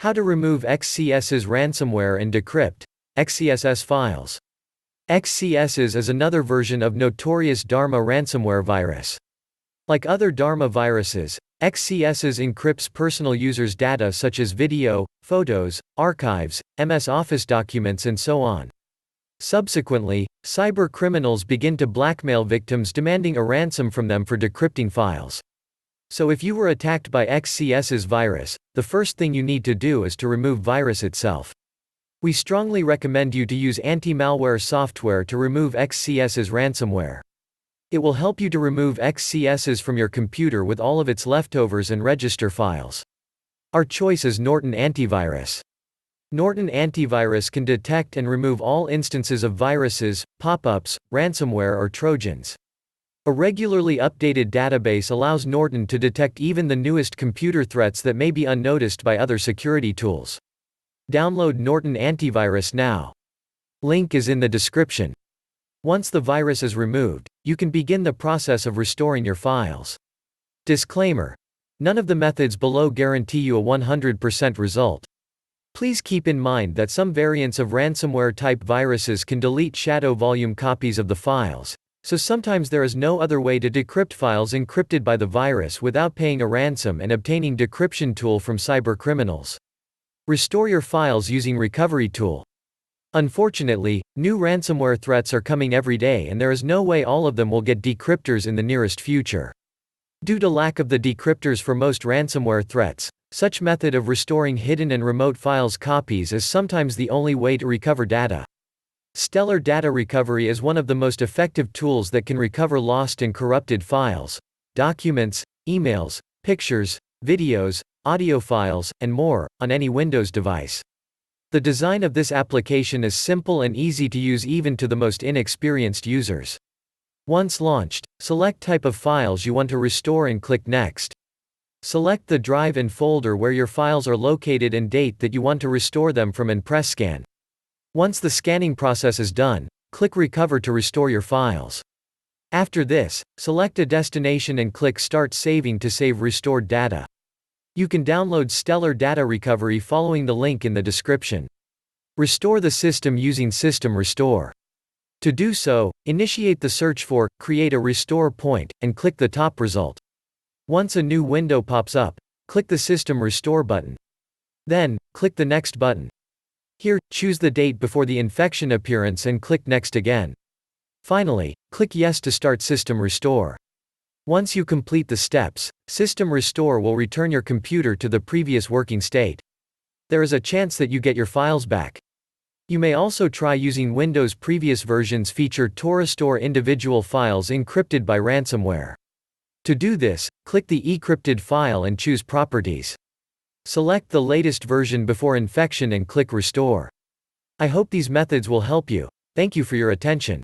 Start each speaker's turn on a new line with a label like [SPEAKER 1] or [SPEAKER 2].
[SPEAKER 1] How to remove Xcss ransomware and decrypt Xcss files. Xcss is another version of notorious Dharma ransomware virus. Like other Dharma viruses, Xcss encrypts personal users' data such as video, photos, archives, MS Office documents and so on. Subsequently, cyber criminals begin to blackmail victims demanding a ransom from them for decrypting files. So if you were attacked by Xcss virus, the first thing you need to do is to remove virus itself. We strongly recommend you to use anti-malware software to remove Xcss ransomware. It will help you to remove Xcss from your computer with all of its leftovers and register files. Our choice is Norton Antivirus. Norton Antivirus can detect and remove all instances of viruses, pop-ups, ransomware or Trojans. A regularly updated database allows Norton to detect even the newest computer threats that may be unnoticed by other security tools. Download Norton Antivirus now. Link is in the description. Once the virus is removed, you can begin the process of restoring your files. Disclaimer: none of the methods below guarantee you a 100% result. Please keep in mind that some variants of ransomware-type viruses can delete shadow volume copies of the files, so sometimes there is no other way to decrypt files encrypted by the virus without paying a ransom and obtaining decryption tool from cyber criminals. Restore your files using Recovery Tool. Unfortunately, new ransomware threats are coming every day and there is no way all of them will get decryptors in the nearest future. Due to lack of the decryptors for most ransomware threats, such method of restoring hidden and remote files copies is sometimes the only way to recover data. Stellar Data Recovery is one of the most effective tools that can recover lost and corrupted files, documents, emails, pictures, videos, audio files, and more, on any Windows device. The design of this application is simple and easy to use even to the most inexperienced users. Once launched, select type of files you want to restore and click Next. Select the drive and folder where your files are located and date that you want to restore them from and press Scan. Once the scanning process is done, click Recover to restore your files. After this, select a destination and click Start Saving to save restored data. You can download Stellar Data Recovery following the link in the description. Restore the system using System Restore. To do so, initiate the search for Create a Restore Point and click the top result. Once a new window pops up, click the System Restore button. Then, click the Next button. Here, choose the date before the infection appearance and click Next again. Finally, click Yes to start System Restore. Once you complete the steps, System Restore will return your computer to the previous working state. There is a chance that you get your files back. You may also try using Windows previous versions feature to restore individual files encrypted by ransomware. To do this, click the encrypted file and choose Properties. Select the latest version before infection and click Restore. I hope these methods will help you. Thank you for your attention.